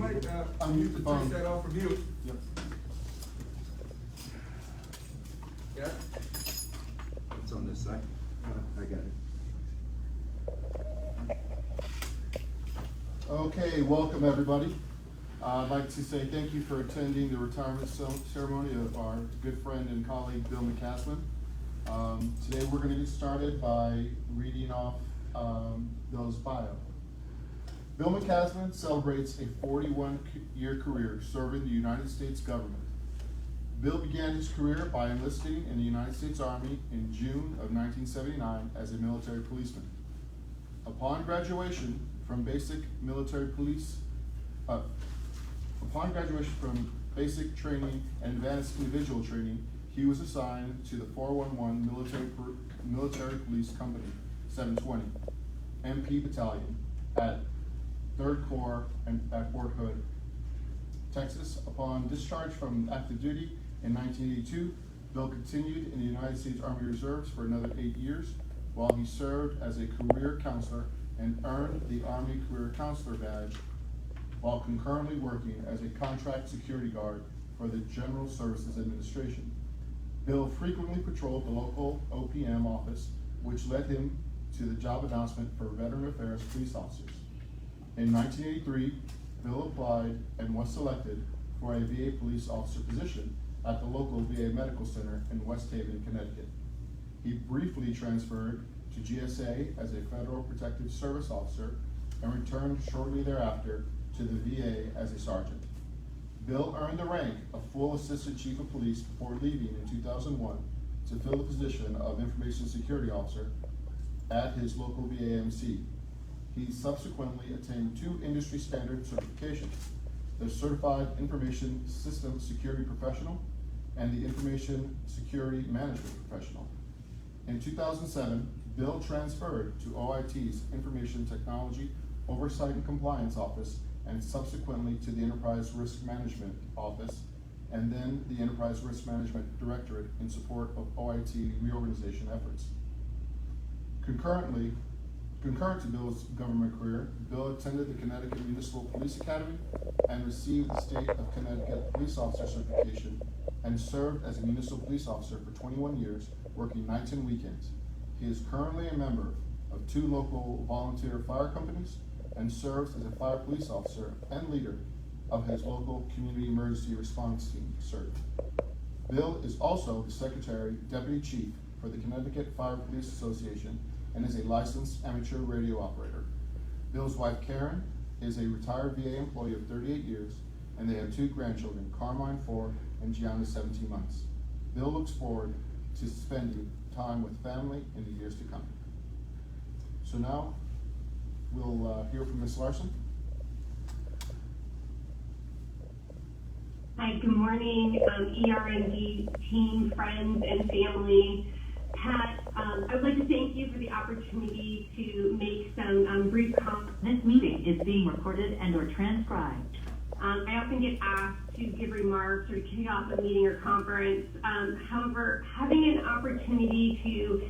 might unmute the phone. take that off of mute. Yep. Yeah? It's on this side. I got it. Okay, welcome everybody. I'd like to say thank you for attending the retirement ceremony of our good friend and colleague, Bill McCasland. Today we're going to get started by reading off Bill's bio. Bill McCasland celebrates a 41-year career serving the United States government. Bill began his career by enlisting in the United States Army in June of 1979 as a military policeman. Upon graduation from basic training and advanced individual training, he was assigned to the 411 Military Police Company 720 MP Battalion at 3rd Corps and at Fort Hood, Texas. Upon discharge from active duty in 1982, Bill continued in the United States Army Reserves for another 8 years, while he served as a career counselor and earned the Army Career Counselor Badge, while concurrently working as a contract security guard for the General Services Administration. Bill frequently patrolled the local OPM office, which led him to the job announcement for Veteran Affairs police officers. In 1983, Bill applied and was selected for a VA police officer position at the local VA Medical Center in West Haven, Connecticut. He briefly transferred to GSA as a Federal Protective Service officer and returned shortly thereafter to the VA as a sergeant. Bill earned the rank of full Assistant Chief of Police before leaving in 2001 to fill the position of Information Security Officer at his local VAMC. He subsequently attained 2 industry standard certifications: the Certified Information System Security Professional and the Information Security Management Professional. In 2007, Bill transferred to OIT's Information Technology Oversight and Compliance Office and subsequently to the Enterprise Risk Management Office and then the Enterprise Risk Management Directorate in support of OIT reorganization efforts. Concurrent to Bill's government career, Bill attended the Connecticut Municipal Police Academy and received the State of Connecticut Police Officer certification and served as a municipal police officer for 21 years, working nights and weekends. He is currently a member of 2 local volunteer fire companies and serves as a fire police officer and leader of his local community emergency response team, CERT. Bill is also the Secretary Deputy Chief for the Connecticut Fire Police Association and is a licensed amateur radio operator. Bill's wife Karen is a retired VA employee of 38 years, and they have 2 grandchildren, Carmine 4 and Gianna 17 months. Bill looks forward to spending time with family in the years to come. So now we'll hear from Ms. Larson. Hi, good morning, ERND team, friends, and family. Pat, I would like to thank you for the opportunity to make some brief comments. This meeting is being recorded and or transcribed. I often get asked to give remarks or to kick off a meeting or conference. However, having an opportunity to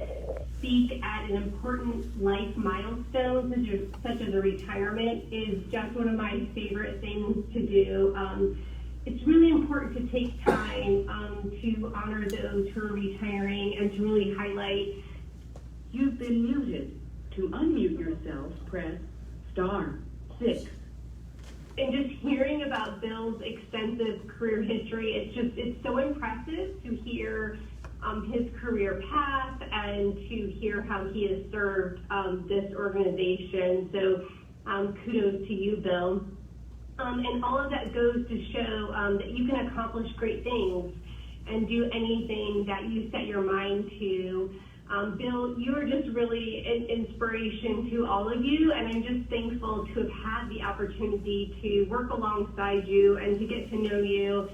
speak at an important life milestone, such as a retirement, is just one of my favorite things to do. It's really important to take time to honor those who are retiring and to really highlight. You've been muted. To unmute yourself, press *6. And just hearing about Bill's extensive career history, it's so impressive to hear his career path and to hear how he has served this organization. So kudos to you, Bill. And all of that goes to show that you can accomplish great things and do anything that you set your mind to. Bill, you are just really an inspiration to all of you, and I'm just thankful to have had the opportunity to work alongside you and to get to know you.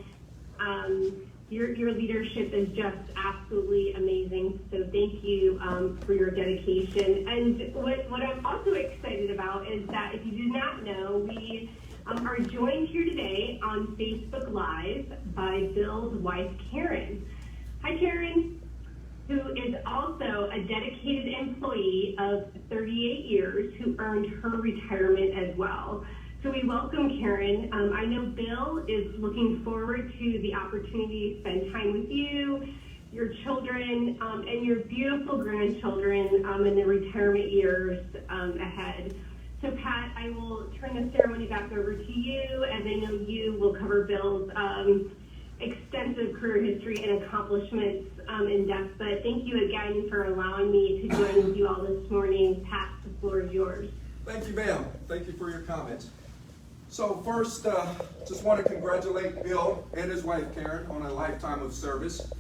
Your leadership is just absolutely amazing, so thank you for your dedication. And what I'm also excited about is that, if you do not know, we are joined here today on Facebook Live by Bill's wife, Karen. Hi, Karen, who is also a dedicated employee of 38 years who earned her retirement as well. So we welcome Karen. I know Bill is looking forward to the opportunity to spend time with you, your children, and your beautiful grandchildren in the retirement years ahead. So Pat, I will turn the ceremony back over to you, as I know you will cover Bill's extensive career history and accomplishments in depth. But thank you again for allowing me to join with you all this morning. Pat, the floor is yours. Thank you, ma'am. Thank you for your comments. So first, just want to congratulate Bill and his wife, Karen, on a lifetime of service.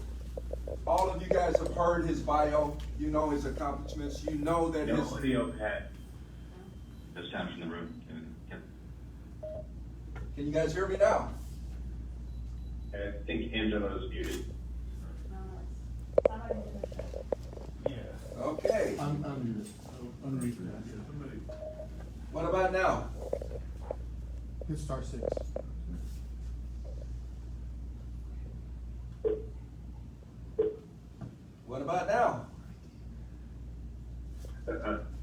All of you guys have heard his bio. You know his accomplishments. You know that No his... audio, Pat. This time from the room. Yep. Can you guys hear me now? I think Angela's muted. Okay. Unmute that. What about now? Hit star 6. What about now?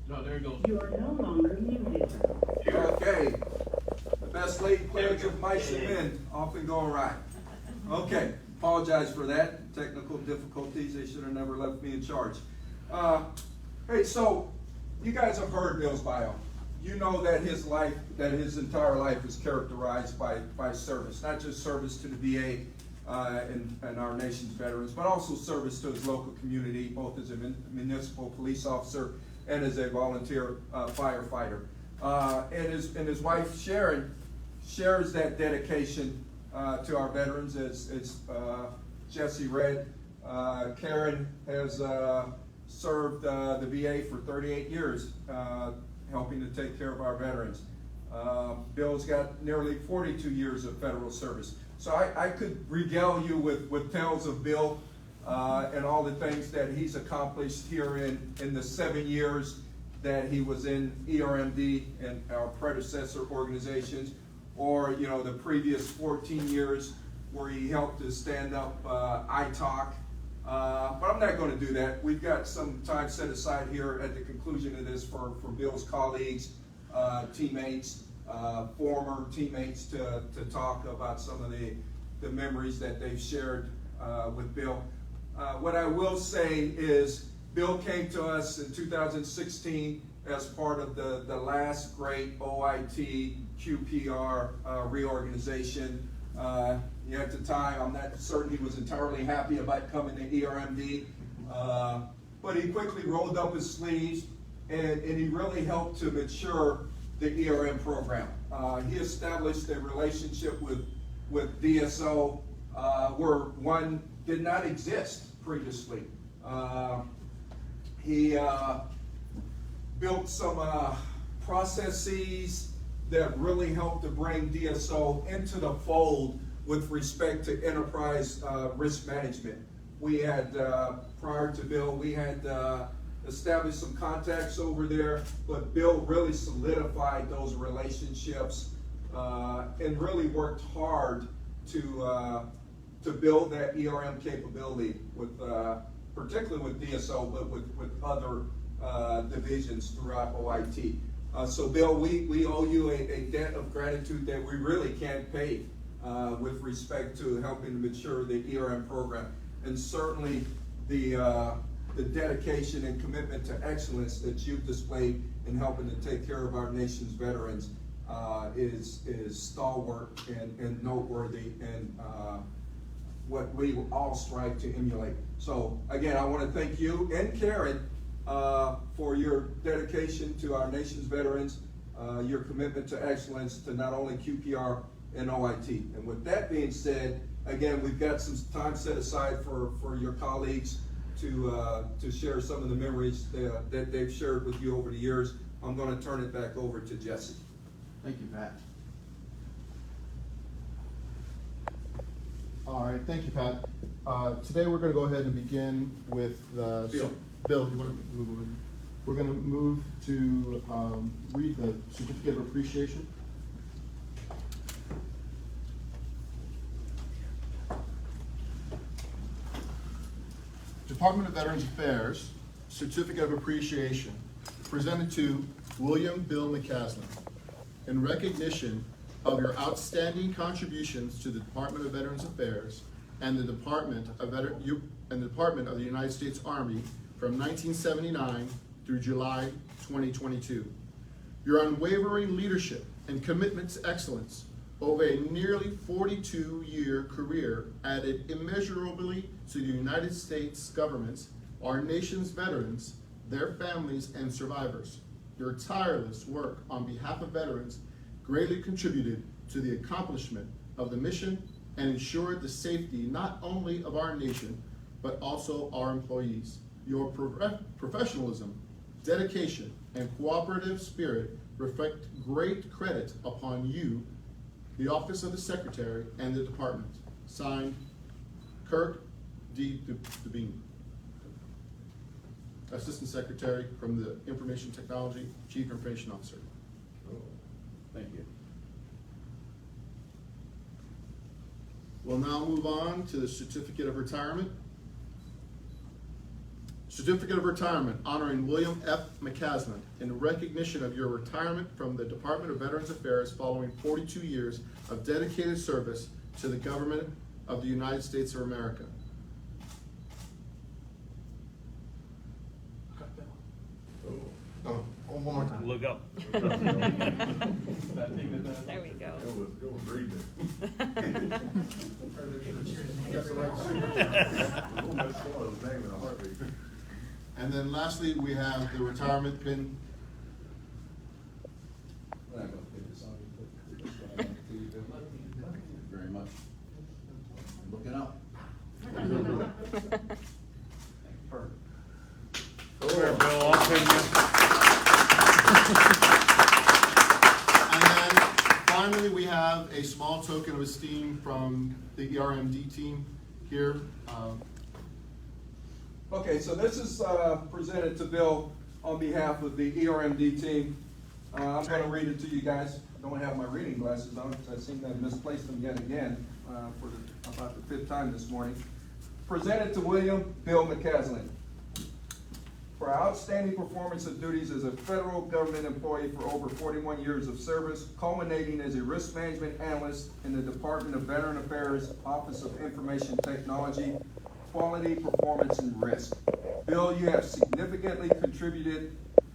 No, there it goes. You are no longer muted. Okay. The best laid plans of mice and men often go awry. Okay. Apologize for that. Technical difficulties. They should have never left me in charge. Hey, so you guys have heard Bill's bio. You know that his life, that his entire life is characterized by service, not just service to the VA and our nation's veterans, but also service to his local community, both as a municipal police officer and as a volunteer firefighter. And his wife Sharon shares that dedication to our veterans, as Jesse read. Karen has served the VA for 38 years, helping to take care of our veterans. Bill's got nearly 42 years of federal service. So I could regale you with tales of Bill and all the things that he's accomplished here in the 7 years that he was in ERMD and our predecessor organizations, or the previous 14 years where he helped to stand up iTalk. But I'm not going to do that. We've got some time set aside here at the conclusion of this for Bill's colleagues, teammates, former teammates to talk about some of the memories that they've shared with Bill. What I will say is Bill came to us in 2016 as part of the last great OIT QPR reorganization. At the time, I'm not certain he was entirely happy about coming to ERMD, but he quickly rolled up his sleeves and he really helped to mature the ERM program. He established a relationship with DSO where one did not exist previously. He built some processes that really helped to bring DSO into the fold with respect to enterprise risk management. We had, prior to Bill, we had established some contacts over there, but Bill really solidified those relationships and really worked hard to build that ERM capability with, particularly with DSO, but with other divisions throughout OIT. So Bill, we owe you a debt of gratitude that we really can't pay with respect to helping to mature the ERM program. And certainly the dedication and commitment to excellence that you've displayed in helping to take care of our nation's veterans is stalwart and noteworthy, and what we will all strive to emulate. So again, I want to thank you and Karen for your dedication to our nation's veterans, your commitment to excellence to not only QPR and OIT. And with that being said, again, we've got some time set aside for your colleagues to share some of the memories that they've shared with you over the years. I'm going to turn it back over to Jesse. Thank you, Pat. All right, thank you, Pat. Today we're going to go ahead and begin with the... Bill. Bill, you want to move on? We're going to move to read the Certificate of Appreciation. Department of Veterans Affairs Certificate of Appreciation presented to William Bill McCasland. in recognition of your outstanding contributions to the Department of Veterans Affairs and the Department of the United States Army from 1979 through July 2022. Your unwavering leadership and commitment to excellence over a nearly 42-year career added immeasurably to the United States government, our nation's veterans, their families, and survivors. Your tireless work on behalf of veterans greatly contributed to the accomplishment of the mission and ensured the safety not only of our nation, but also our employees. Your professionalism, dedication, and cooperative spirit reflect great credit upon you, the Office of the Secretary, and the Department. Signed, Kirk D. Devine, Assistant Secretary from the Information Technology, Chief Information Officer. Thank you. We'll now move on to the Certificate of Retirement. Certificate of Retirement honoring William F. McCasland in recognition of your retirement from the Department of Veterans Affairs following 42 years of dedicated service to the government of the United States of America. One more time. Look up. There we go. It was reading it. And then lastly, we have the retirement pin. We're not gonna pick this on you, but it's gonna have to be good. Thank you very much. Looking up. Perfect. Come here, Bill, I'll pin you. And then finally, we have a small token of esteem from the ERMD team here. Okay, so this is presented to Bill on behalf of the ERMD team. I'm going to read it to you guys. I don't have my reading glasses on because I seem to have misplaced them yet again for about the 5th time this morning. Presented to William Bill McCasland for outstanding performance of duties as a federal government employee for over 41 years of service, culminating as a risk management analyst in the Department of Veteran Affairs, Office of Information Technology, Quality, Performance, and Risk. Bill, you have significantly contributed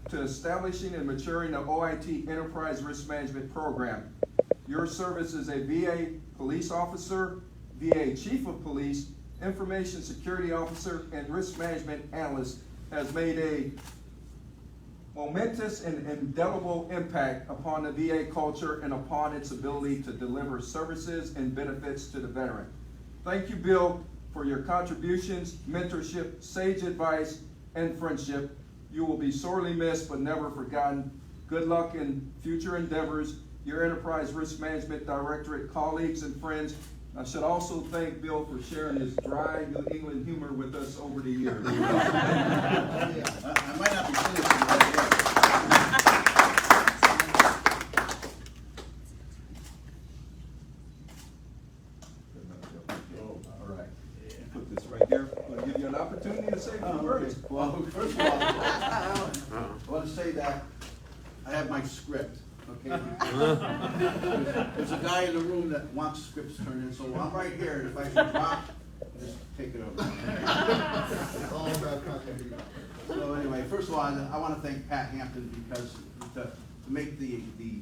to establishing and maturing the OIT Enterprise Risk Management Program. Your service as a VA police officer, VA Chief of Police, Information Security Officer, and Risk Management Analyst has made a momentous and indelible impact upon the VA culture and upon its ability to deliver services and benefits to the veteran. Thank you, Bill, for your contributions, mentorship, sage advice, and friendship. You will be sorely missed but never forgotten. Good luck in future endeavors. Your Enterprise Risk Management Directorate colleagues and friends. I should also thank Bill for sharing his dry New England humor with us over the years. I might not be finished right yet. All right. Put this right here. I'll give you an opportunity to say a few words. Well, first of all, I want to say that I have my script, okay? There's a guy in the room that wants scripts turned in, so I'm right here, and if I should drop, just take it over. All about continuity. So anyway, first of all, I want to thank Pat Hampton because to make the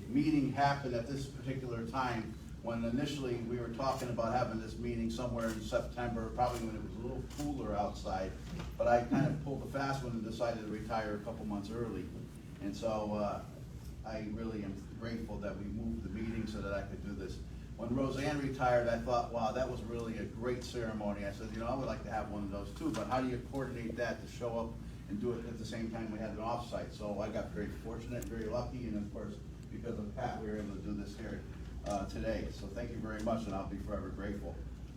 meeting happen at this particular time, when initially we were talking about having this meeting somewhere in September, probably when it was a little cooler outside, but I kind of pulled the fast one and decided to retire a couple months early. And so I really am grateful that we moved the meeting so that I could do this. When Roseanne retired, I thought, wow, that was really a great ceremony. I said, you know, I would like to have one of those too, but how do you coordinate that to show up and do it at the same time we had an offsite? So I got very fortunate, very lucky, and of course, because of Pat, we were able to do this here today. So thank you very much, and I'll be forever grateful.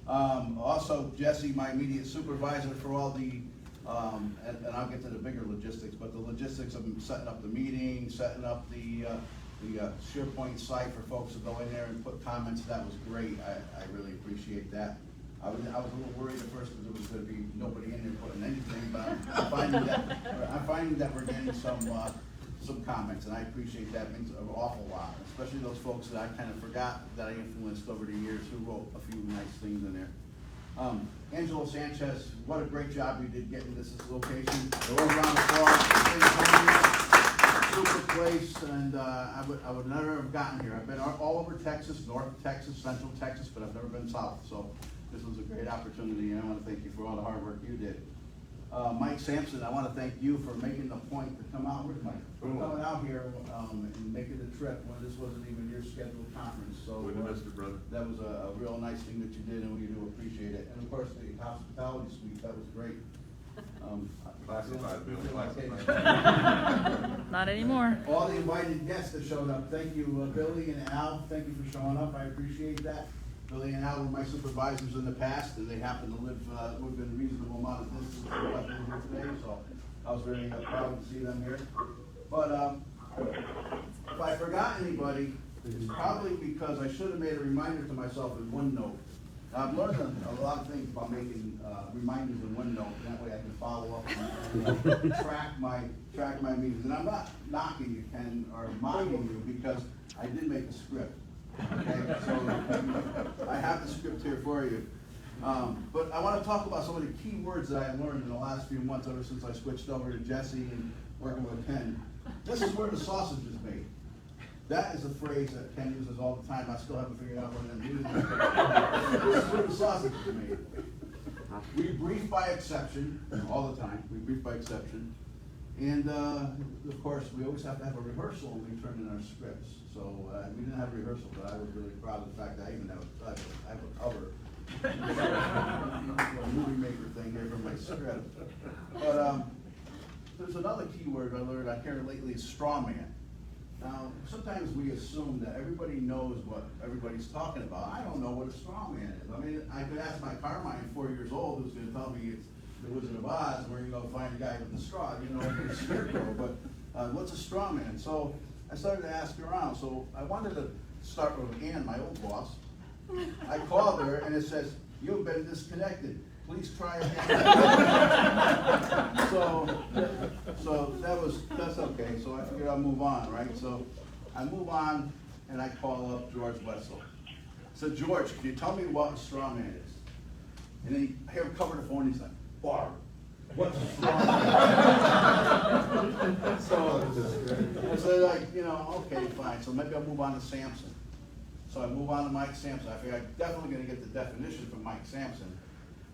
Also, Jesse, my immediate supervisor for all the, and I'll get to the bigger logistics, but the logistics of setting up the meeting, setting up the SharePoint site for folks to go in there and put comments, that was great. I really appreciate that. I was a little worried at first because there was going to be nobody in there putting anything, but I'm finding that we're getting some comments, and I appreciate that, it means an awful lot, especially those folks that I kind of forgot that I influenced over the years who wrote a few nice things in there. Angelo Sanchez, what a great job you did getting this location. The road around the farm, super place, and I would never have gotten here. I've been all over Texas, North Texas, Central Texas, but I've never been south, so this was a great opportunity, and I want to thank you for all the hard work you did. Mike Sampson, I want to thank you for making the point to come out, where's Mike? For coming out here and making the trip when this wasn't even your scheduled conference, so. Wouldn't have missed it, brother. That was a real nice thing that you did, and we do appreciate it. And of course, the hospitality suite, that was great. Classified, Bill, classified. Not anymore. All the invited guests that showed up, thank you, Billy and Al, thank you for showing up, I appreciate that. Billy and Al were my supervisors in the past, and they happen to live within a reasonable amount of distance from what they're here today, so I was very proud to see them here. But if I forgot anybody, it's probably because I should have made a reminder to myself in OneNote. Now, I've learned a lot of things about making reminders in OneNote, and that way I can follow up and track my meetings. And I'm not knocking you, Ken, or mocking you, because I did make a script. Okay, so I have the script here for you. But I want to talk about some of the key words that I have learned in the last few months ever since I switched over to Jesse and working with Ken. This is where the sausage is made. That is a phrase that Ken uses all the time. I still haven't figured out what that means. This is where the sausage is made. We brief by exception, all the time. We brief by exception. And of course, we always have to have a rehearsal when we turn in our scripts. So we didn't have a rehearsal, but I was really proud of the fact that I even have a cover. A movie maker thing here for my script. But there's another key word I learned out here lately, is straw man. Now, sometimes we assume that everybody knows what everybody's talking about. I don't know what a straw man is. I mean, I could ask my Carmine, 4 years old, who's gonna tell me it's the Wizard of Oz, where you go find a guy with the straw, you know, a scarecrow, but what's a straw man? So I started to ask around, so I wanted to start with Ann, my old boss. I called her and it says, "You've been disconnected. Please try again." So that's okay. So I figured I'll move on, right? So I move on and I call up George Wetzel. I said, "George, can you tell me what a straw man is?" And then I hear him cover the phone and he's like, "Barb, what's a straw man?" So I said, like, you know, okay, fine. So maybe I'll move on to Sampson. So I move on to Mike Sampson. I figure I'm definitely gonna get the definition from Mike Sampson.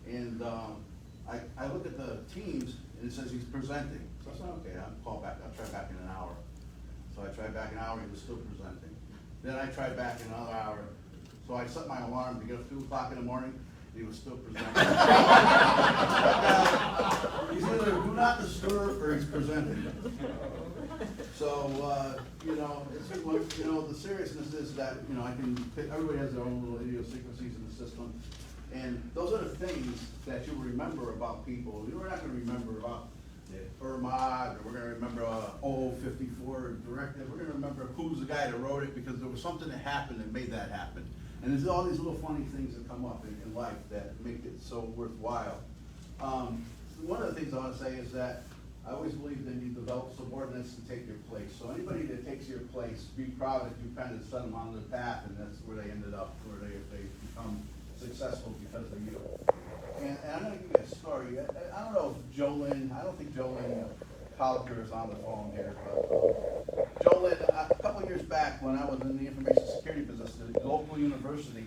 And I look at the teams and it says he's presenting. So I said, okay, I'll call back, I'll try back in an hour. So I tried back an hour, he was still presenting. Then I tried back in another hour. So I set my alarm to get up 2 o'clock in the morning, he was still presenting. He's either do not disturb or he's presenting. So, you know, the seriousness is that, you know, everybody has their own little idiosyncrasies in the system. And those are the things that you remember about people. We're not gonna remember about the Irma, or we're gonna remember 54 directive. We're gonna remember who's the guy that wrote it, because there was something that happened that made that happen. And there's all these little funny things that come up in life that make it so worthwhile. One of the things I wanna say is that I always believe that you develop subordinates to take your place. So anybody that takes your place, be proud that you kind of set them on the path, and that's where they ended up, where they become successful because of you. And I'm gonna give you a story. I don't know if I don't think Jolene Collier is on the phone here, but Jolene, a couple of years back when I was in the information security business, the local university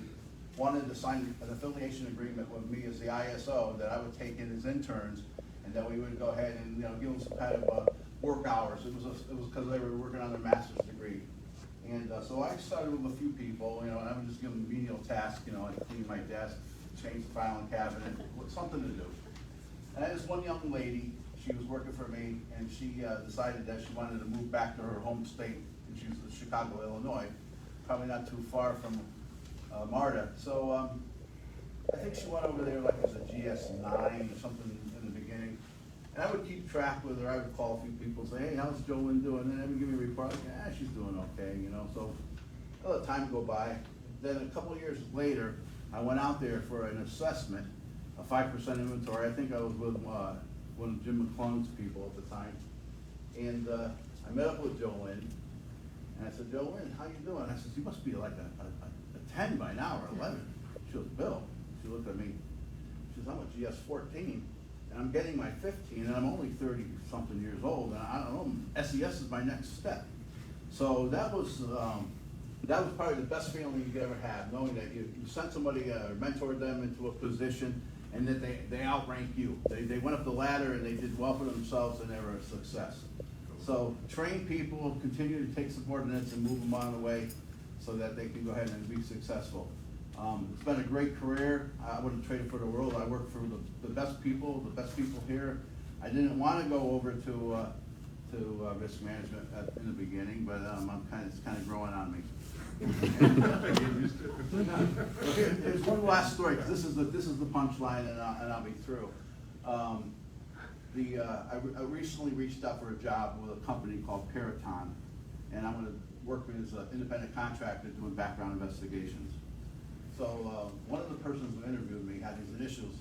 wanted to sign an affiliation agreement with me as the ISO that I would take in as interns, and that we would go ahead and, you know, give them some kind of work hours. It was because they were working on their master's degree. And so I started with a few people, you know, and I would just give them menial tasks, you know, like clean my desk, change the filing cabinet, something to do. And I had this one young lady, she was working for me, and she decided that she wanted to move back to her home state, and she was in Chicago, Illinois, probably not too far from MARTA. So I think she went over there like as a GS9 or something in the beginning. And I would keep track with her. I would call a few people and say, "Hey, how's Jolene doing?" And they would give me a report. Yeah, she's doing okay, you know. So I let time go by. Then a couple of years later, I went out there for an assessment, a 5% inventory. I think I was with one of Jim McClung's people at the time. And I I met up with Joanne, and I said, Joanne, how you doing? I said, you must be like a 10 by now, or 11. She goes, Bill. She looked at me. She says, I'm a GS 14, and I'm getting my 15, and I'm only 30-something years old, and I don't know, SES is my next step. So that was probably the best feeling you could ever have, knowing that you sent somebody or mentored them into a position, and that they outrank you. They went up the ladder and they did well for themselves, and they were a success. So train people, continue to take subordinates and move them on the way so that they can go ahead and be successful. It's been a great career. I wouldn't trade it for the world. I work for the best people here. I didn't want to go over to risk management in the beginning, but it's kind of growing on me. Here's one last story, because this is the punchline, and I'll be through. I recently reached out for a job with a company called Peraton, and I'm going to work as an independent contractor doing background investigations. So one of the persons who interviewed me had these initials,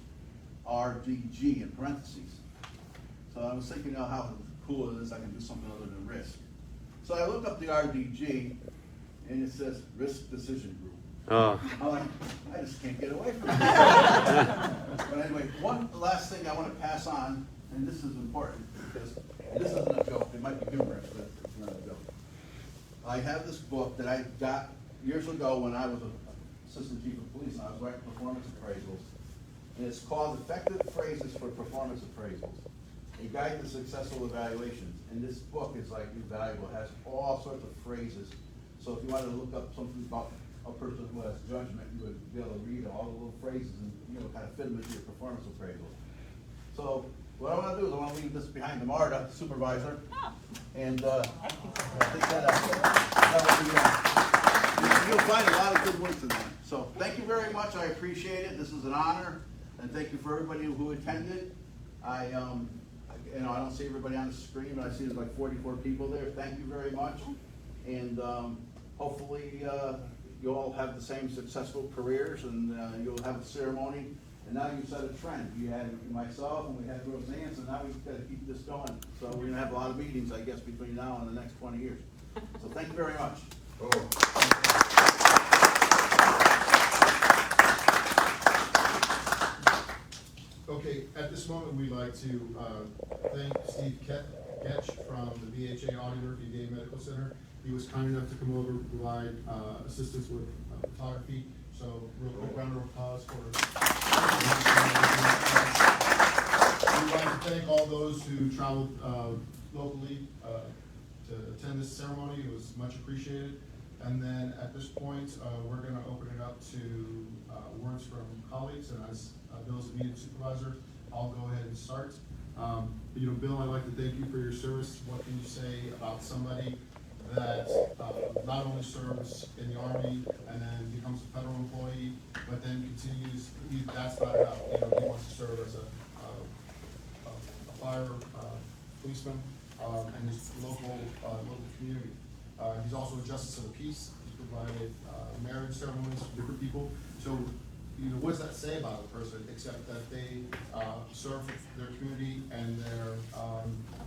RDG in parentheses. So I was thinking, how cool it is I can do something other than risk. So I look up the RDG, and it says Risk Decision Group. Oh. I'm like, I just can't get away from it. But anyway, one last thing I want to pass on, and this is important, because this isn't a joke. It might be humorous, but it's not a joke. I have this book that I got years ago when I was an assistant chief of police, and I was writing performance appraisals. And it's called Effective Phrases for Performance Appraisals, a guide to successful evaluations. And this book is like invaluable. It has all sorts of phrases. So if you wanted to look up something about a person who has judgment, you would be able to read all the little phrases and kind of fit them into your performance appraisal. So what I want to do is I want to leave this behind the MARTA supervisor, and take that out. You'll find a lot of good ones in there. So thank you very much. I appreciate it. This is an honor, and thank you for everybody who attended. I don't see everybody on the screen, but I see there's like 44 people there. Thank you very much, and hopefully you'll all have the same successful careers, and you'll have a ceremony. And now you've set a trend. You had myself, and we had Roseanne, so now we've got to keep this going. So we're going to have a lot of meetings, I guess, between now and the next 20 years. So thank you very much. Okay, at this moment, we'd like to thank Steve Ketch from the VHA Auditor VA Medical Center. He was kind enough to come over and provide assistance with photography. So real quick round of applause for. We'd like to thank all those who traveled locally to attend this ceremony. It was much appreciated. And then at this point, we're going to open it up to words from colleagues. And as Bill's immediate supervisor, I'll go ahead and start. Bill, I'd like to thank you for your service. What can you say about somebody that not only serves in the Army and then becomes a federal employee, but then continues, that's not enough. He wants to serve as a fire policeman in his local community. He's also a justice of the peace. He's provided marriage ceremonies for different people. So, what does that say about a person except that they serve their community and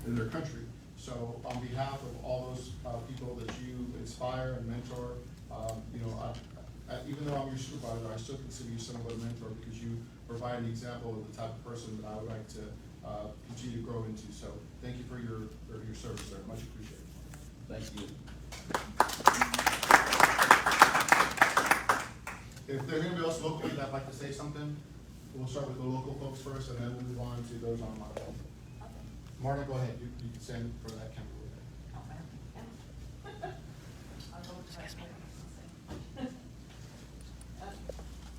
their country? So, on behalf of all those people that you inspire and mentor, even though I'm your supervisor, I still consider you somewhat a mentor because you provide an example of the type of person that I would like to continue to grow into. So, thank you for your service, sir. Much appreciated. Thank you. If there's anybody else locally that'd like to say something, we'll start with the local folks first, and then we'll move on to those online. Marta, go ahead. You can stand for that camera.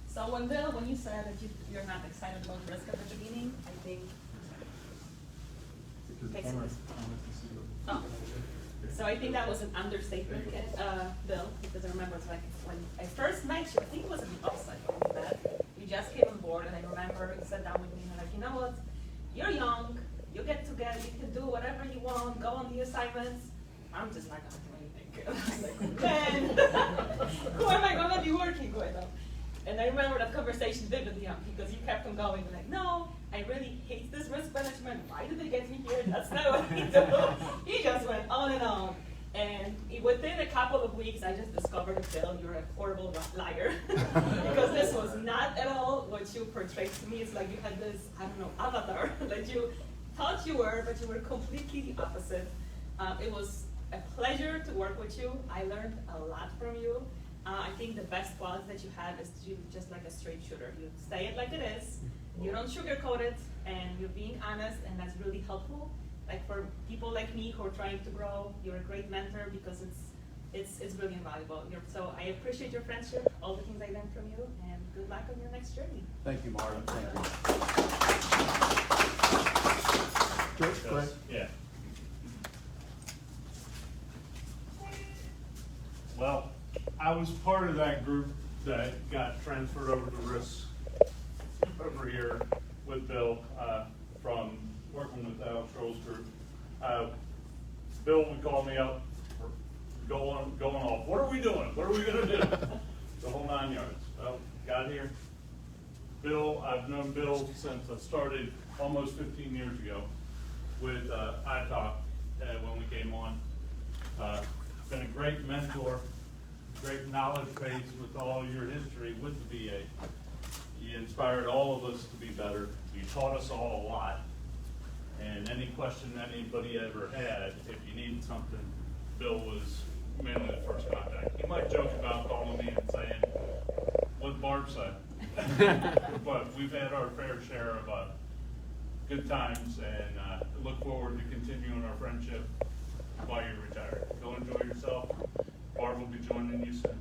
So when you said that you're not excited about risk at the beginning, I think. So I think that was an understatement, Bill, because I remember it's like when I first met you, I think it was in the offsite when we met. You just came on board, and I remember you sat down with me and like, you know what, you're young, you get together, you can do whatever you want, go on the assignments. I'm just not gonna do anything. I was like, man, who am I gonna be working with? And I remember that conversation vividly because you kept on going like, no, I really hate this this risk management? Why did they get me here? That's not what he did. He just went on and on. And within a couple of weeks, I just discovered, Bill, you're a horrible liar. Because this was not at all what you portrayed to me. It's like you had this, I don't know, avatar that you thought you were, but you were completely the opposite. It was a pleasure to work with you. I learned a lot from you. I think the best quality that you have is you just like a straight shooter. You say it like it is, you don't sugarcoat it, and you're being honest, and that's really helpful. Like for people like me who are trying to grow, you're a great mentor because it's really invaluable. So I appreciate your friendship, all the things I learned from you, and good luck on your next journey. Thank you, Marta, thank you. George, go ahead. Yeah. Well, I was part of that group that got transferred over to risk over here with Bill from working with Al Scholl's group. Bill would call me up, going off. What are we doing? What are we gonna do? The whole 9 yards. Well, got here. Bill, I've known Bill since I started almost 15 years ago with iTalk when we came on. Been a great mentor, great knowledge base with all your history with the VA. You inspired all of us to be better. You taught us all a lot. And any question anybody ever had, if you needed something, Bill was mainly the first contact. You might joke about calling me and saying, what Barb said. But we've had our fair share of good times, and look forward to continuing our friendship while you're retired. Go enjoy yourself. Barb will be joining you soon.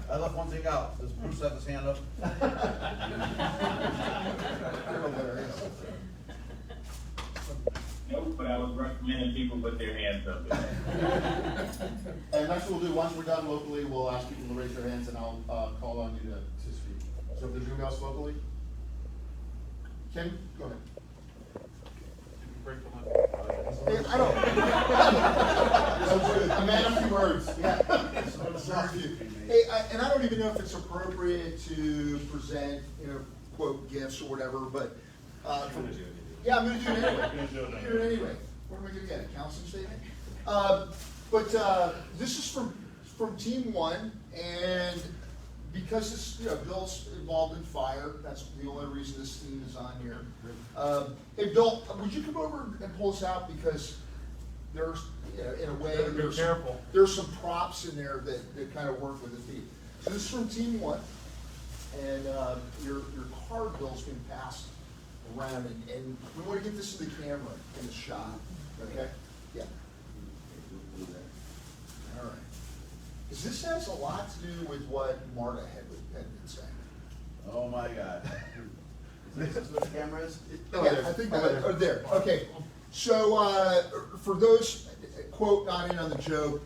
I left one thing out. Does Bruce have his hand up? Nope, but I was recommending people put their hands up. And that's what we'll do. Once we're done locally, we'll ask people to raise their hands, and I'll call on you to speak. So if there's anyone else locally? Kim, go ahead. Hey, I don't. A man of few words. Yeah. Hey, and I don't even know if it's appropriate to present, quote, gifts or whatever, but yeah, I'm going to do it anyway. Do it anyway. What am I going to get? A counseling statement? But this is from Team 1, and because this, Bill's involved in fire, that's the only reason this team is on here. Hey, Bill, would you come over and pull us out, because there's, in a way, there's some props in there that kind of work with the theme. So this is from Team 1, and your card, Bill's been passed around, and we want to get this to the camera in the shot, okay? Yeah. All right. Because this has a lot to do with what Marta had been saying. Oh my God. Is this what the camera is? Oh, yeah, I think there. Okay. So for those, quote, not in on the joke,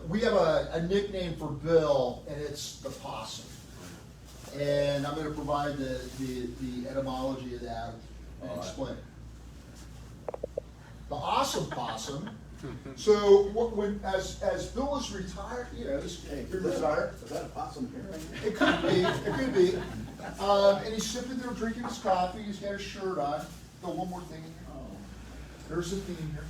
we have a nickname for Bill, and it's the possum. And I'm going to provide the etymology of that and explain it. The awesome possum. So as Bill is retired, he's retired. Is that a possum here? It could be. It could be. And he's sitting there drinking his coffee. He's got his shirt on. Go one more thing in here. Oh. There's a theme here.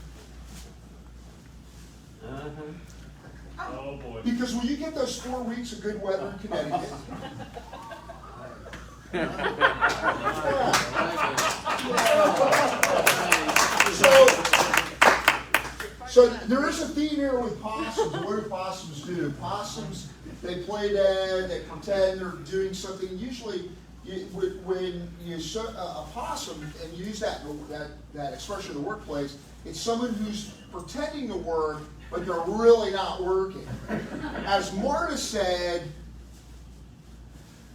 Oh boy. Because when you get those 4 weeks of good weather in Connecticut. So there is a theme here with possums. What do possums do? Possums, they play dead, they pretend they're doing something. Usually, when you show a possum and use that expression in the workplace, it's someone who's pretending to work, but they're really not working. As Marta said,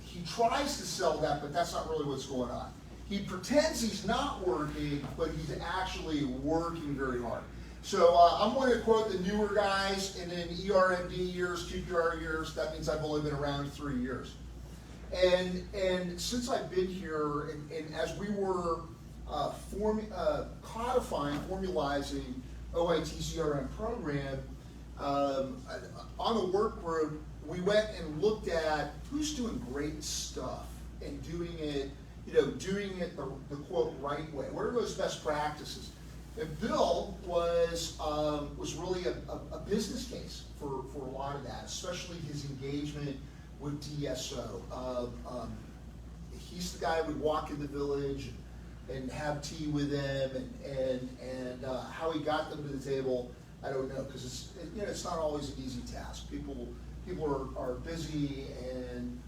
he tries to sell that, but that's not really what's going on. He pretends he's not working, but he's actually working very hard. So I'm going to quote the newer guys, and then ERMD years, QPR years. That means I've only been around 3 years. And since I've been here, and as we were codifying, formalizing OIT-CRM program, on the work group, we went and looked at who's doing great stuff and doing it doing it the quote right way? What are those best practices? And Bill was really a business case for a lot of that, especially his engagement with DSO. He's the guy who would walk in the village and have tea with them, and how he got them to the table, I don't know, because it's not always an easy task. People are busy, and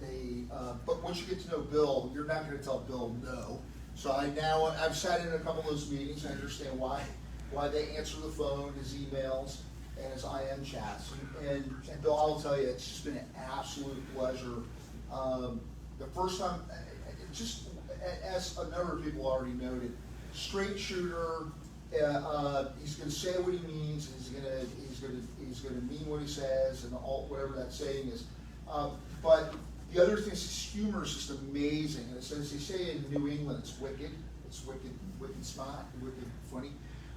but once you get to know Bill, you're not going to tell Bill no. So I've sat in a couple of those meetings. I understand why they answer the phone, his emails, and his IM chats. And Bill, I'll tell you, it's just been an absolute pleasure. The first time, just as a number of people already noted, straight shooter. He's going to say what he means. He's going to mean what he says, and whatever that saying is. But the other thing is his humor is just amazing. And as they say in New England, it's wicked. It's wicked smart, wicked funny.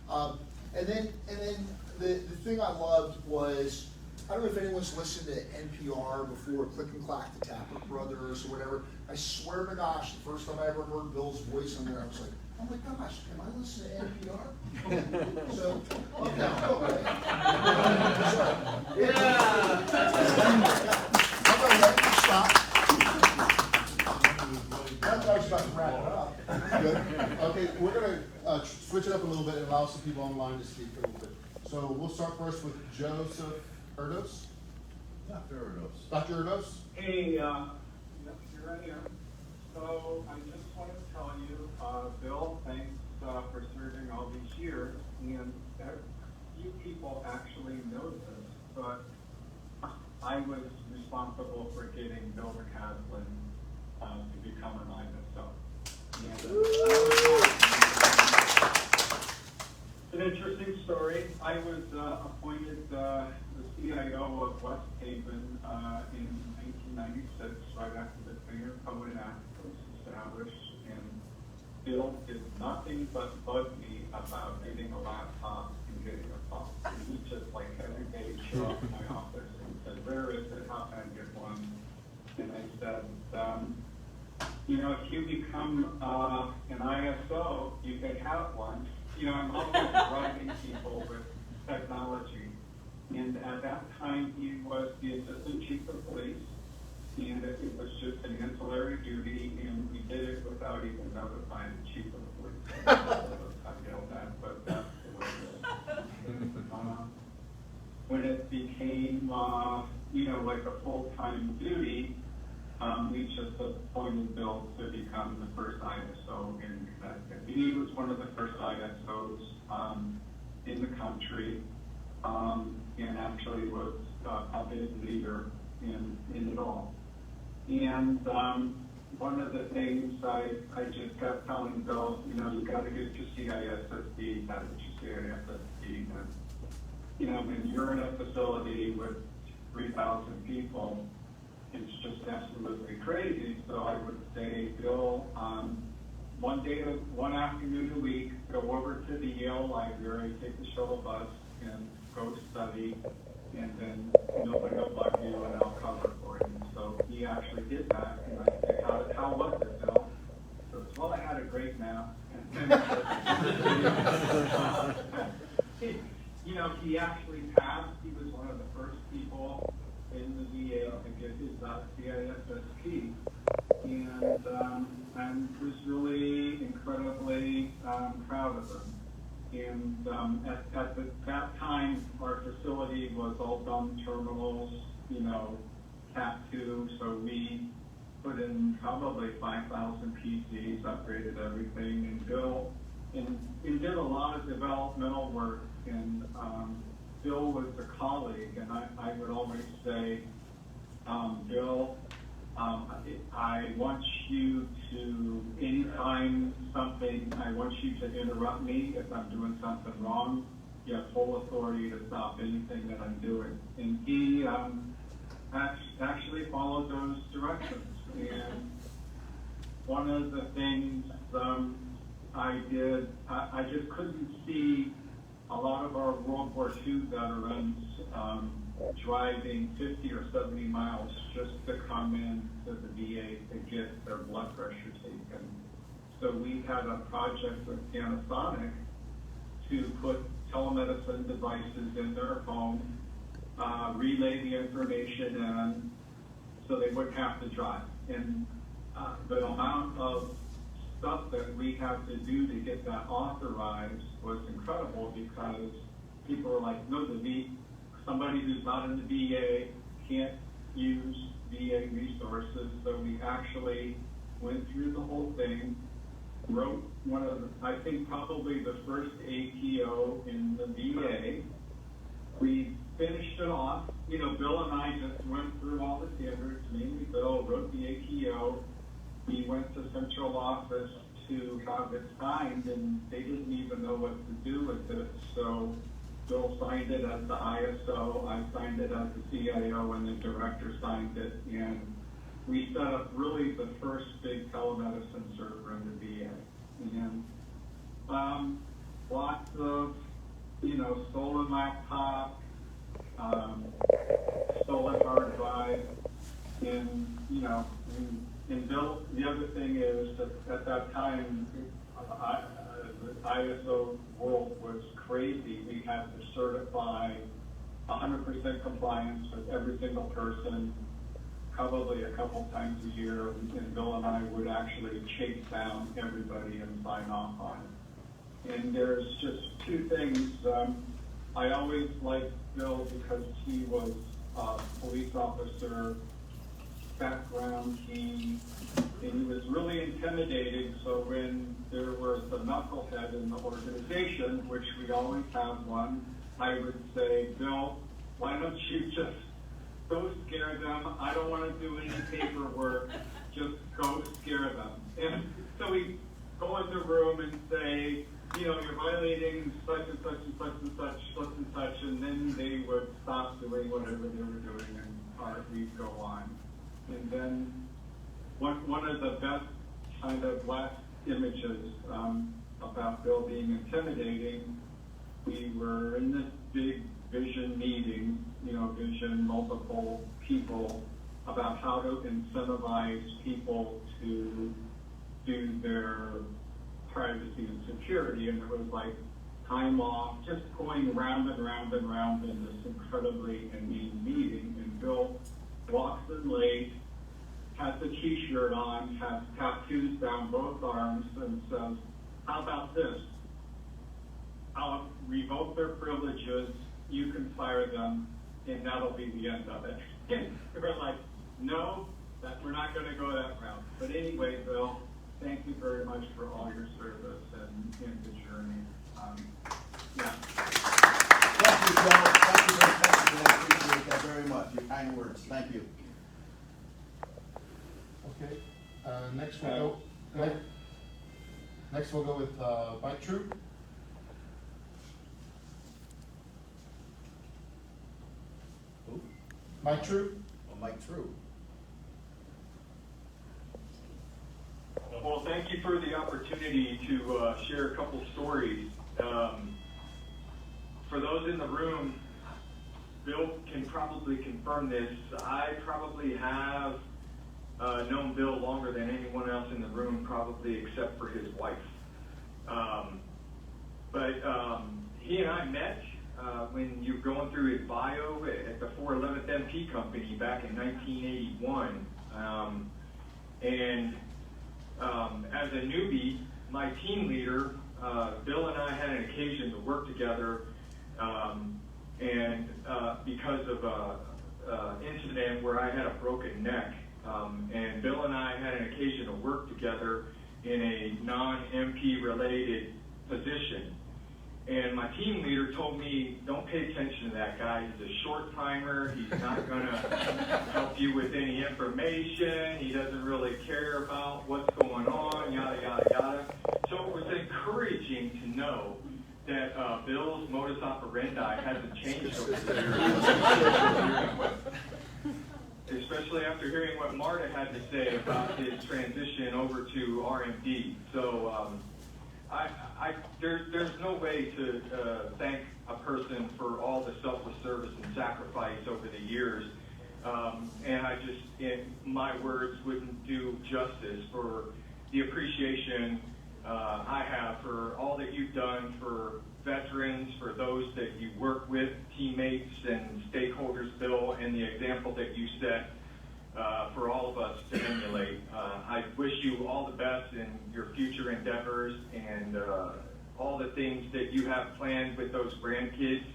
And then the thing I loved was, I don't know if anyone's listened to NPR before, Click and Clack, the Tapper Brothers or whatever. I swear to gosh, the first time I ever heard Bill's voice on there, I was like, oh my gosh, am I listening to NPR? So, okay, yeah. I'm gonna let you stop. I was about to wrap it up. Good. Okay, we're gonna switch it up a little bit and allow some people online to speak a little bit. So we'll start first with Joseph Erdos. Dr. Erdos. Hey, here I am. So I just want to tell you, Bill, thanks for serving all these years. And few people actually know this, but I was responsible for getting Bill McCasland to become an ISO. An interesting story. I was appointed the CIO of West Haven in 1996, right after the Finger Code Act was established, and Bill did nothing but bug me about getting a laptop and getting a phone. And he just every day showed up in my office and said, "Where is it? How can I get one?" And I said, if you become an ISO, you can have one. I'm always driving people with technology. And at that time, he was the assistant chief of police, and it was just an ancillary duty, and we did it without even notifying the chief of police. I know that, but that's the way it is. When it became, like a full-time duty, we just appointed Bill to become the first ISO in Connecticut. He was one of the first ISOs in the country, and actually was a big leader in it all. And one of the things I just kept telling Bill, you got to get your CISSD, got to get your CISSD. And, when you're in a facility with 3,000 people, it's just absolutely crazy. So I would say, Bill, one afternoon a week, go over to the Yale Library, take the shuttle bus, and go study, and then nobody will bug you, and I'll cover for you. So he actually did that, and I said, how was it, Bill? So it's, well, I had a great nap. He actually passed. He was one of the first people in the VA to get his CISSP, and was really incredibly proud of him. And at that time, our facility was all dumb terminals, Cat 2, so we put in probably 5,000 PCs, upgraded everything, and Bill did a lot of developmental work, and Bill was a colleague, and I would always say, Bill, I want you to, anytime something, I want you to interrupt me if I'm doing something wrong. You have full authority to stop anything that I'm doing. And he actually followed those directions. And one of the things I did, I just couldn't see a lot of our World War II veterans driving 50 or 70 miles just to come in to the VA to get their blood pressure taken. So we had a project with Panasonic to put telemedicine devices in their home, relay the information in, so they wouldn't have to drive. And the amount of stuff that we had to do to get that authorized was incredible, because people were like, no, somebody who's not in the VA can't use VA resources. So we actually went through the whole thing, wrote one of the, I think probably the first ATO in the VA. We finished it off. You know, Bill and I just went through all the standards. Mainly Bill wrote the ATO. We went to central office to have it signed, and they didn't even know what to do with it. So Bill signed it as the ISO, I signed it as the CIO, and the director signed it. And we set up really the first big telemedicine server in the VA. And lots of, you know, stolen laptop, stolen hard drive, and, you know, and Bill, the other thing is that at that time, the ISO world was crazy. We had to certify 100% compliance with every single person, probably a couple times a year, and Bill and I would actually chase down everybody and sign off on it. And there's just two things. I always liked Bill because he was a police officer background, and he was really intimidating. So when there was a knucklehead in the organization, which we always have one, I would say, Bill, why don't you just go scare them? I don't want to do any paperwork, just go scare them. And so we go in the room and say, you know, you're violating such and such and such and such, such and such, and then they would stop doing whatever they were doing, and we'd go on. And then one of the best kind of last images about Bill being intimidating, we were in this big vision meeting, you know, vision, multiple people, about how to incentivize people to do their privacy and security. And it was like time off, just going round and round and round in this incredibly inane meeting. And Bill walks in late, has a t-shirt on, has tattoos down both arms, and says, how about this? I'll revoke their privileges, you can fire them, and that'll be the end of it. We're like, no, we're not going to go that route. But anyway, Bill, thank you very much for all your service and the journey. Yeah. Thank you, Bill. Thank you very much. I appreciate that very much. Your kind words. Thank you. Okay, next we'll go with Mike True. Who? Mike True. Well, Mike True. Well, thank you for the opportunity to share a couple stories. For those in the room, Bill can probably confirm this. I probably have known Bill longer than anyone else in the room, probably except for his wife. But he and I met when you were going through his bio at the 411th MP Company back in 1981. As a newbie, my team leader, Bill and I had an occasion to work together, because of an incident where I had a broken neck. And Bill and I had an occasion to work together in a non-MP related position. And my team leader told me, don't pay attention to that guy. He's a short timer. He's not going to help you with any information. He doesn't really care about what's going on, yada, yada, yada. So it was encouraging to know that Bill's modus operandi hasn't changed over the years. Especially after hearing what Marta had to say about his transition over to RMD. So there's no way to thank a person for all the selfless service and sacrifice over the years. And my words wouldn't do justice for the appreciation I have for all that you've done for veterans, for those that you work with, teammates and stakeholders, Bill, and the example that you set for all of us to emulate. I wish you all the best in your future endeavors and all the things that you have planned with those grandkids.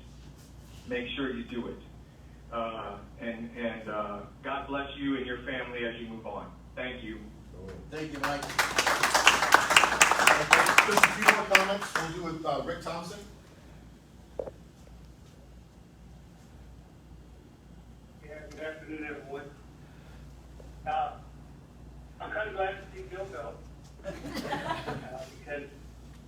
Make sure you do it. And God bless you and your family as you move on. Thank you. Thank you, Mike. Just a few more comments, we'll do with Rick Thompson. Yeah, good afternoon, everyone. I'm kind of glad to see Bill go.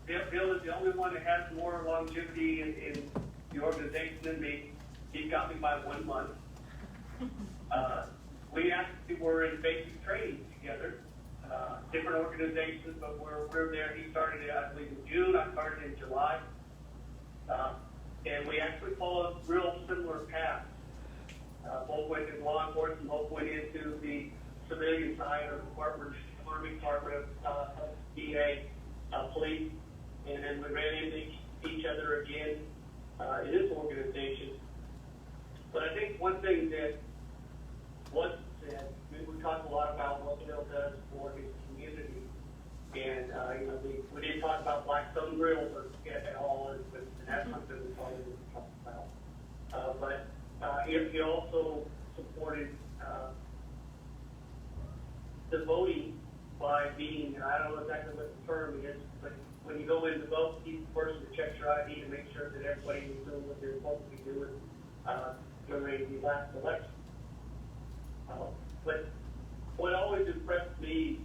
Because Bill is the only one that has more longevity in the organization than me. He got me by 1 month. We actually were in basic training together. Different organizations, but we're there. He started, I believe, in June. I started in July. And we actually followed real similar paths. Both went into law enforcement, both went into the civilian side of the Army Department of DA, police, and then we ran into each other again in this organization. But I think one thing that was said, we talked a lot about what Bill does for his community, and we didn't talk about Blackstone Grill at all, and that's something we probably didn't talk about. But he also supported the voting by being, and I don't know exactly what the term is, but when you go in to vote, he's the person that checks your ID to make sure that everybody is doing what they're supposed to be doing during the last election. But what always impressed me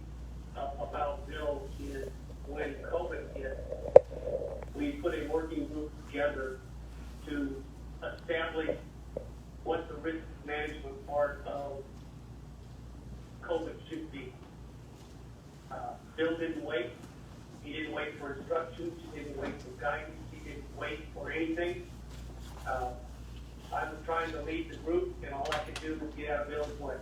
about Bill is when COVID hit, we put a working group together to establish what the risk management part of COVID should be. Bill didn't wait. He didn't wait for instructions. He didn't wait for guidance. He didn't wait for anything. I was trying to lead the group, and all I could do was get out of Bill's way,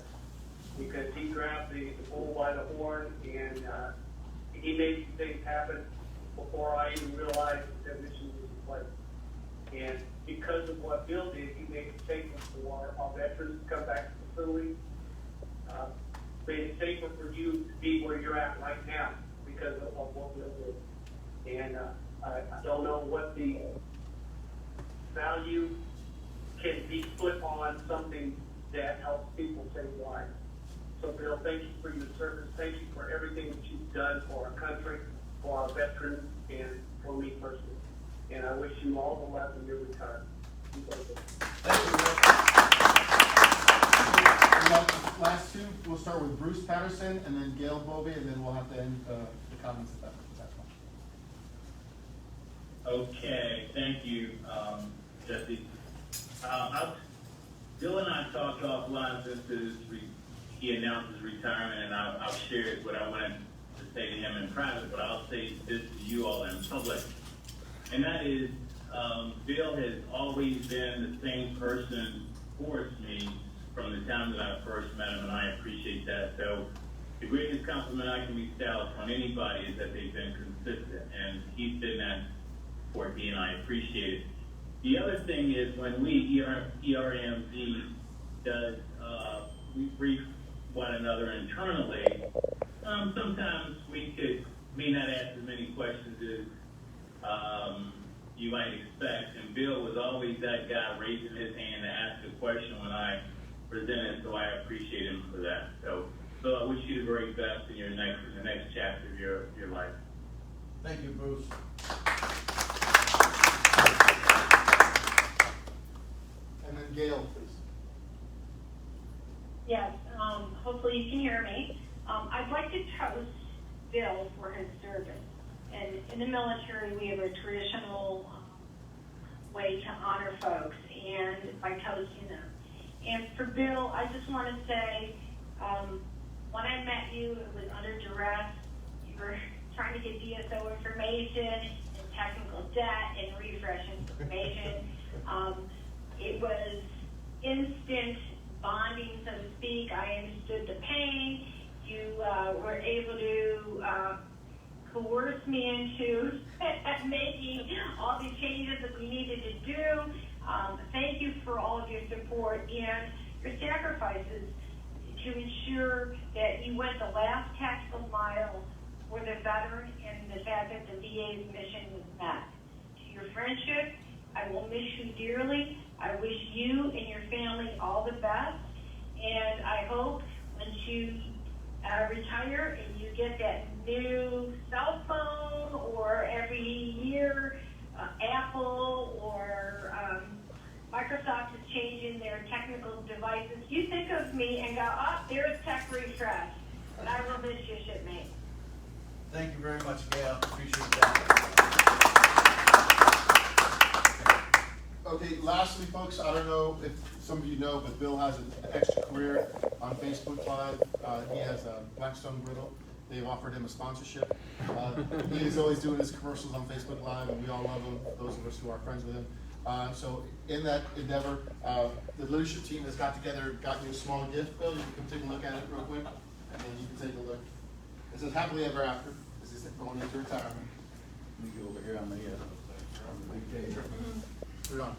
because he grabbed the bull by the horn, and he made some things happen before I even realized that mission was in place. And because of what Bill did, he made it safer for our veterans to come back to the facility. Made it safer for you to be where you're at right now because of what Bill did. And I don't know what the value can be put on something that helps people save lives. So Bill, thank you for your service. Thank you for everything that you've done for our country, for our veterans, and for me personally. And I wish you all the luck in your retirement. Thank you, Rick. Last two, we'll start with Bruce Patterson and then Gail Bovee, and then we'll have to end the comments at that point. Okay, thank you, Jesse. Bill and I talked offline since he announced his retirement, and I'll share what I wanted to say to him in private, but I'll say this to you all in public. And that is, Bill has always been the same person towards me from the time that I first met him, and I appreciate that. So the greatest compliment I can bestow on anybody is that they've been consistent, and he's been that for me, and I appreciate it. The other thing is when we, ERMZ, does, we brief one another internally, sometimes we may not ask as many questions as you might expect, and Bill was always that guy raising his hand to ask a question when I presented, so I appreciate him for that. So I wish you the very best in the next chapter of your life. Thank you, Bruce. And then Gail, please. Yes, hopefully you can hear me. I'd like to toast Bill for his service. And in the military, we have a traditional way to honor folks, and by toasting them. And for Bill, I just want to say, when I met you, it was under duress. You were trying to get DSO information and technical debt and refresh information. It was instant bonding, so to speak. I understood the pain. You were able to coerce me into making all the changes that we needed to do. Thank you for all of your support and your sacrifices to ensure that you went the last tactical mile for the veteran and the fact that the VA's mission was met. To your friendship, I will miss you dearly. I wish you and your family all the best, and I hope once you retire and you get that new cell phone, or every year Apple or Microsoft is changing their technical devices, you think of me and go, oh, there's tech refresh. But I will miss you, shipmate. Thank you very much, Gail. Appreciate that. Okay, lastly, folks, I don't know if some of you know, but Bill has an extra career on Facebook Live. He has a Blackstone Griddle. They've offered him a sponsorship. He is always doing his commercials on Facebook Live, and we all love him, those of us who are friends with him. So in that endeavor, the leadership team has got together, got you a small gift. Bill, you can come take a look at it real quick, and then you can take a look. It says happily ever after. This is going into retirement. Let me go over here on the page. Put it on.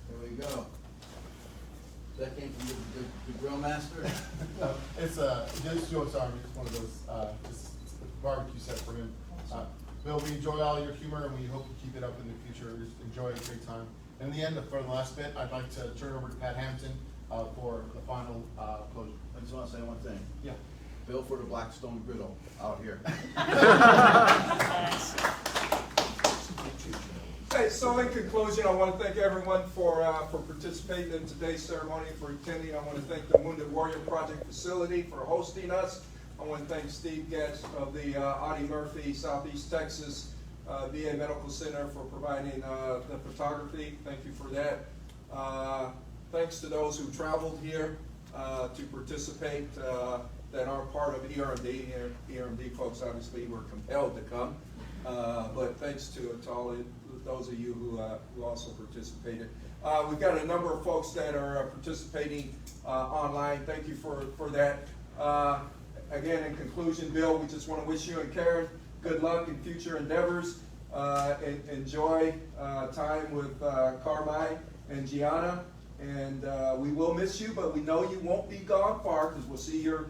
There we go. That came from the grill master? No, it's Joe's Army. It's one of those, it's a barbecue set for him. Bill, we enjoy all your humor, and we hope to keep it up in the future. Just enjoy a great time. In the end, for the last bit, I'd like to turn over to Pat Hampton for the final closure. I just want to say one thing. Yeah. Bill for the Blackstone Griddle out here. Hey, so in conclusion, I want to thank everyone for participating in today's ceremony, for attending. I want to thank the Wounded Warrior Project facility for hosting us. I want to thank Steve Getz of the Audie Murphy Southeast Texas VA Medical Center for providing the photography. Thank you for that. Thanks to those who traveled here to participate that aren't part of ERMD. ERMD folks obviously were compelled to come, but thanks to all those of you who also participated. We've got a number of folks that are participating online. Thank you for that. Again, in conclusion, Bill, we just want to wish you and Karen good luck in future endeavors. Enjoy time with Carmine and Gianna, and we will miss you, but we know you won't be gone far, because we'll see your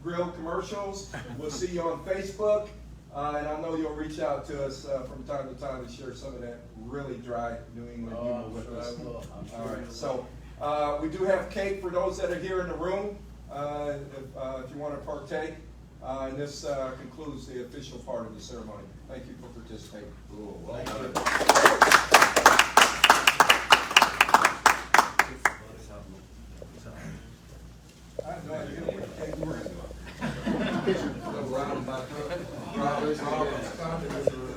grill commercials. We'll see you on Facebook, and I know you'll reach out to us from time to time to share some of that really dry New England humor with us. All right, so we do have cake for those that are here in the room, if you want to partake. And this concludes the official part of the ceremony. Thank you for participating. Cool. Well done. I have no idea what cake we're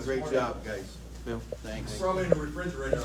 Great job, guys. Bill, thanks. Probably in the refrigerator.